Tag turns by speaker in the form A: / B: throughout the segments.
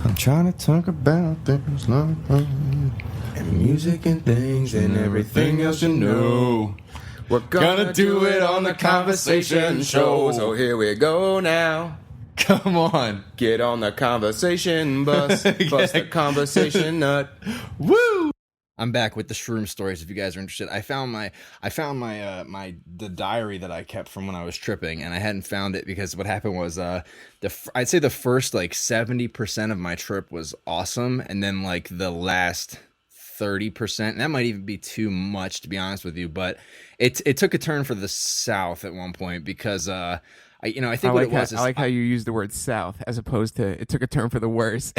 A: I'm trying to talk about things like and music and things and everything else you know. We're gonna do it on the conversation show. So here we go now.
B: Come on.
A: Get on the conversation bus. Bust the conversation nut.
B: Woo! I'm back with the shroom stories. If you guys are interested, I found my the diary that I kept from when I was tripping, and I hadn't found it because what happened was I'd say the first like 70% of my trip was awesome, and then like the last 30%, and that might even be too much to be honest with you, but it took a turn for the south at one point because I think what it was is
C: I like how you use the word south as opposed to it took a turn for the worse.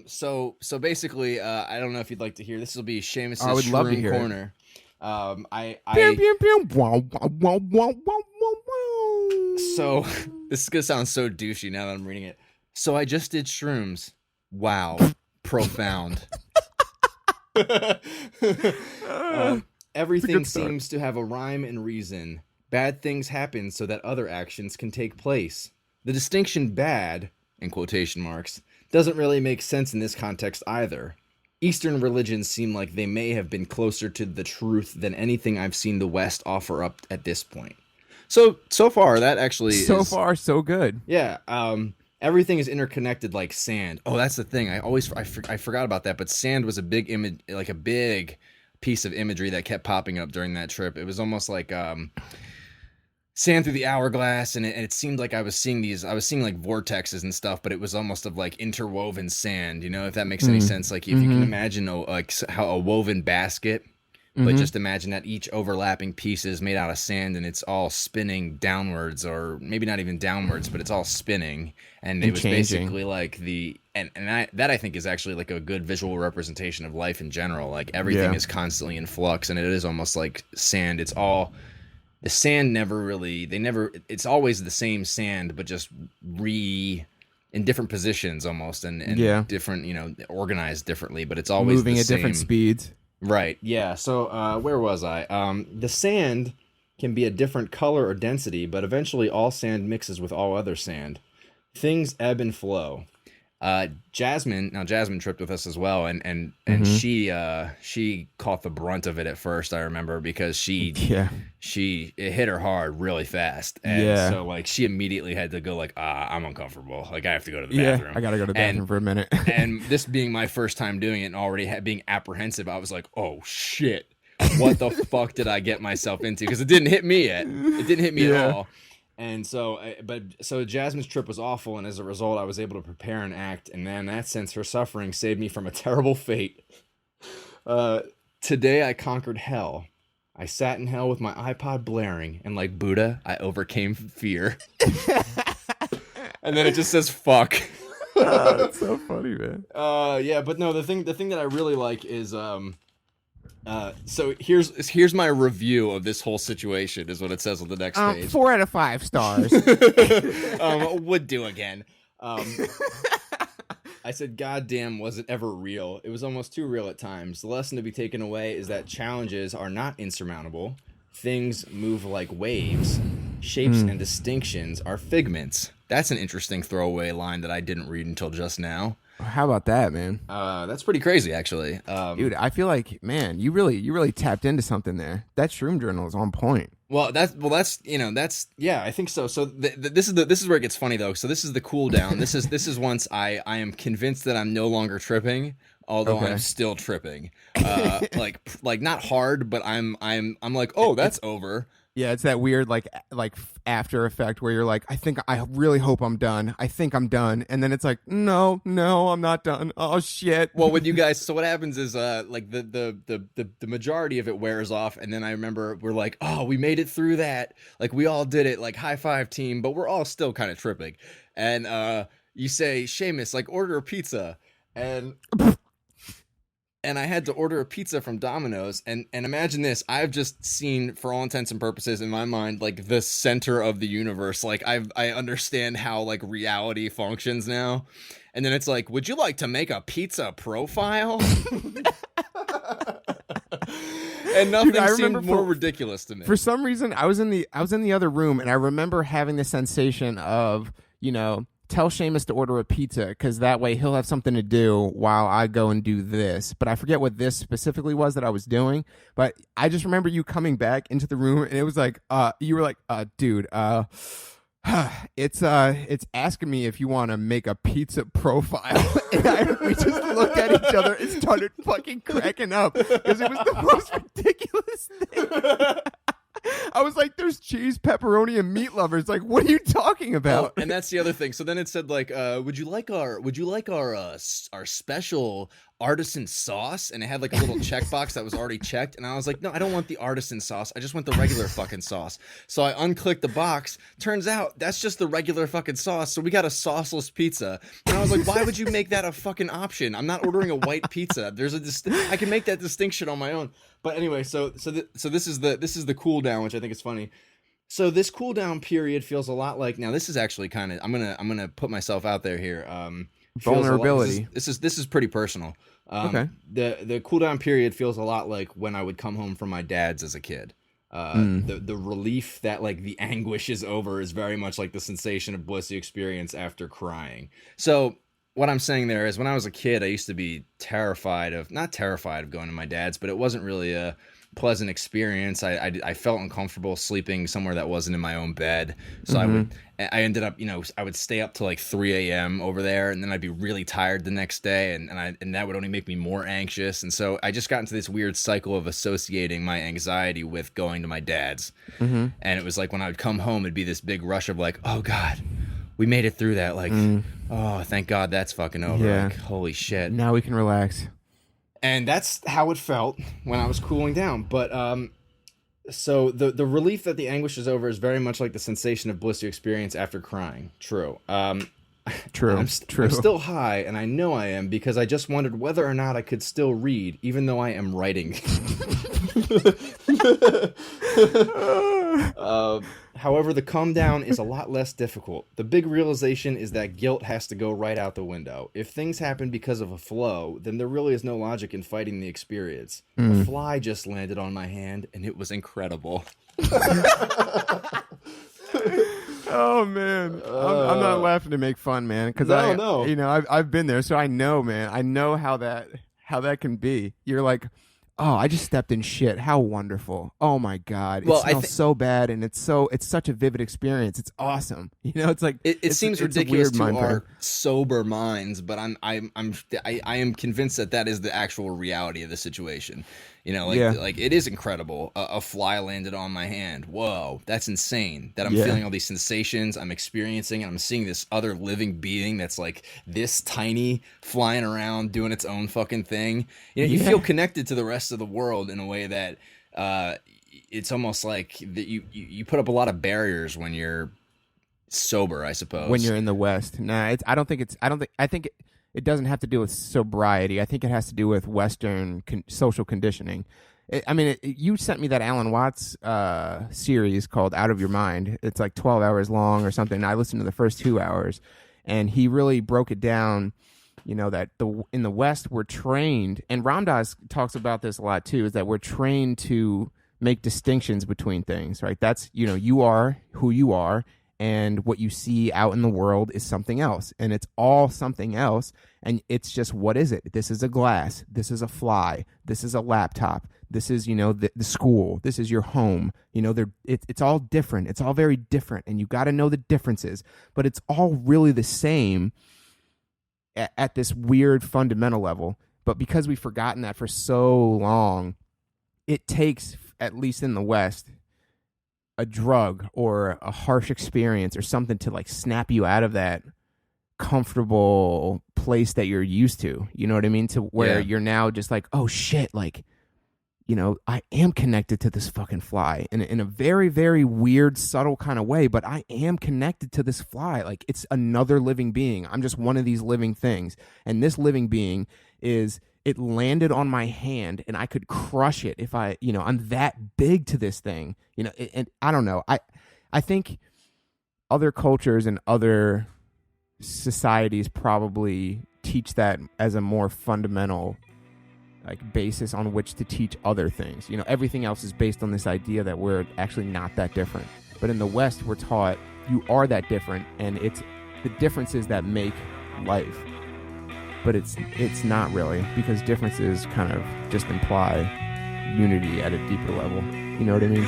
B: So basically, I don't know if you'd like to hear. This will be Seamus'
C: I would love to hear
B: corner. So this is gonna sound so douchey now that I'm reading it. So I just did shrooms. Wow, profound. Everything seems to have a rhyme and reason. Bad things happen so that other actions can take place. The distinction bad, in quotation marks, doesn't really make sense in this context either. Eastern religions seem like they may have been closer to the truth than anything I've seen the West offer up at this point. So far, that actually is...
C: So far, so good.
B: Yeah, everything is interconnected like sand. Oh, that's the thing. I forgot about that, but sand was a big image, like a big piece of imagery that kept popping up during that trip. It was almost like... sand through the hourglass, and it seemed like I was seeing like vortexes and stuff, but it was almost of like interwoven sand, if that makes any sense. Like if you can imagine how a woven basket, but just imagine that each overlapping piece is made out of sand and it's all spinning downwards, or maybe not even downwards, but it's all spinning. And it was
C: changing.
B: basically like that I think is actually like a good visual representation of life in general. Like everything is constantly in flux, and it is almost like sand. It's all... The sand it's always the same sand, but just in different positions almost, and different, organized differently, but it's always
C: moving
B: the
C: at
B: same.
C: different speeds.
B: Right, yeah. So where was I? The sand can be a different color or density, but eventually all sand mixes with all other sand. Things ebb and flow. Jasmine tripped with us as well, and she caught the brunt of it at first. I remember because it hit her hard really fast, and so like she immediately had to go like, I'm uncomfortable, like I have to go to the bathroom.
C: I gotta go to the bathroom for a minute.
B: And this being my first time doing it and already being apprehensive, I was like, oh shit, what the fuck did I get myself into? Because it didn't hit me yet. It didn't hit me at all. And so Jasmine's trip was awful, and as a result, I was able to prepare and act, and in that sense, her suffering saved me from a terrible fate. Today, I conquered hell. I sat in hell with my iPod blaring, and like Buddha, I overcame fear. And then it just says, fuck.
C: That's so funny, man.
B: Yeah, but no, the thing that I really like is... So here's my review of this whole situation is what it says on the next page.
C: 4 out of 5 stars.
B: Would do again. I said, God damn, was it ever real? It was almost too real at times. The lesson to be taken away is that challenges are not insurmountable. Things move like waves. Shapes and distinctions are figments. That's an interesting throwaway line that I didn't read until just now.
C: How about that, man?
B: That's pretty crazy, actually.
C: Dude, I feel like, man, you really tapped into something there. That shroom journal is on point.
B: That's yeah, I think so. So this is where it gets funny though. So this is the cool down. This is once I am convinced that I'm no longer tripping, although I'm still tripping. Like not hard, but I'm like, oh, that's over.
C: Yeah, it's that weird like after effect where you're like, I really hope I'm done. I think I'm done, and then it's like, no, I'm not done. Oh shit.
B: Well, with you guys, so what happens is like the majority of it wears off, and then I remember we're like, oh, we made it through that. Like we all did it. Like high five team, but we're all still kind of tripping. And you say, Seamus, like order a pizza, and I had to order a pizza from Domino's, and imagine this, I've just seen, for all intents and purposes in my mind, like the center of the universe. Like I understand how like reality functions now. And then it's like, would you like to make a pizza profile? And nothing seemed more ridiculous to me.
C: For some reason, I was in the other room, and I remember having the sensation of, tell Seamus to order a pizza because that way he'll have something to do while I go and do this. But I forget what this specifically was that I was doing. But I just remember you coming back into the room and it was like, you were like, dude, it's asking me if you want to make a pizza profile. And we just looked at each other and started fucking cracking up because it was the most ridiculous thing. I was like, there's cheese, pepperoni, and meat lovers. Like, what are you talking about?
B: Oh, and that's the other thing. So then it said like, would you like our special artisan sauce? And it had like a little checkbox that was already checked. And I was like, no, I don't want the artisan sauce. I just want the regular fucking sauce. So I unclicked the box. Turns out that's just the regular fucking sauce. So we got a sauceless pizza. And I was like, why would you make that a fucking option? I'm not ordering a white pizza. I can make that distinction on my own. But anyway, so this is the cool down, which I think is funny. So this cool down period feels a lot like, now this is actually kind of, I'm gonna put myself out there here.
C: Vulnerability.
B: This is pretty personal.
C: Okay.
B: The cool down period feels a lot like when I would come home from my dad's as a kid. The relief that like the anguish is over is very much like the sensation of bliss you experience after crying. So what I'm saying there is when I was a kid, I used to be not terrified of going to my dad's, but it wasn't really a pleasant experience. I felt uncomfortable sleeping somewhere that wasn't in my own bed. So I ended up, I would stay up till like 3 a.m. over there, and then I'd be really tired the next day, and that would only make me more anxious. And so I just got into this weird cycle of associating my anxiety with going to my dad's. And it was like when I would come home, it'd be this big rush of like, oh God, we made it through that. Like, oh, thank God that's fucking over.
C: Yeah.
B: Like, holy shit.
C: Now we can relax.
B: And that's how it felt when I was cooling down. But so the relief that the anguish is over is very much like the sensation of bliss you experience after crying. True.
C: True.
B: I'm still high, and I know I am because I just wondered whether or not I could still read, even though I am writing. However, the calm down is a lot less difficult. The big realization is that guilt has to go right out the window. If things happen because of a flow, then there really is no logic in fighting the experience. A fly just landed on my hand, and it was incredible.
C: Oh man, I'm not laughing to make fun, man, because I've been there, so I know, man. I know how that can be. You're like, oh, I just stepped in shit. How wonderful! Oh my God, it smells so bad, and it's such a vivid experience. It's awesome. It's like
B: it seems ridiculous to our sober minds, but I am convinced that is the actual reality of the situation. Like it is incredible. A fly landed on my hand. Whoa, that's insane. That I'm feeling all these sensations, I'm experiencing, and I'm seeing this other living being that's like this tiny, flying around, doing its own fucking thing. You feel connected to the rest of the world in a way that it's almost like that you put up a lot of barriers when you're sober, I suppose.
C: When you're in the West. Nah, I think it doesn't have to do with sobriety. I think it has to do with Western social conditioning. You sent me that Alan Watts series called Out of Your Mind. It's like 12 hours long or something. I listened to the first 2 hours, and he really broke it down, that in the West we're trained, and Ram Dass talks about this a lot too, is that we're trained to make distinctions between things, right? That's, you are who you are, and what you see out in the world is something else, and it's all something else, and it's just, what is it? This is a glass, this is a fly, this is a laptop, this is, the school, this is your home, it's all different, it's all very different, and you got to know the differences, but it's all really the same at this weird fundamental level. But because we've forgotten that for so long, it takes, at least in the West, a drug or a harsh experience or something to like snap you out of that comfortable place that you're used to, you know what I mean? To where you're now just like, oh shit, like, I am connected to this fucking fly in a very, very weird, subtle kind of way, but I am connected to this fly. Like, it's another living being. I'm just one of these living things. And this living being it landed on my hand, and I could crush it if I'm that big to this thing, and I don't know. I think other cultures and other societies probably teach that as a more fundamental basis on which to teach other things. Everything else is based on this idea that we're actually not that different. But in the West, we're taught you are that different, and it's the differences that make life. But it's not really, because differences kind of just imply unity at a deeper level. You know what I mean?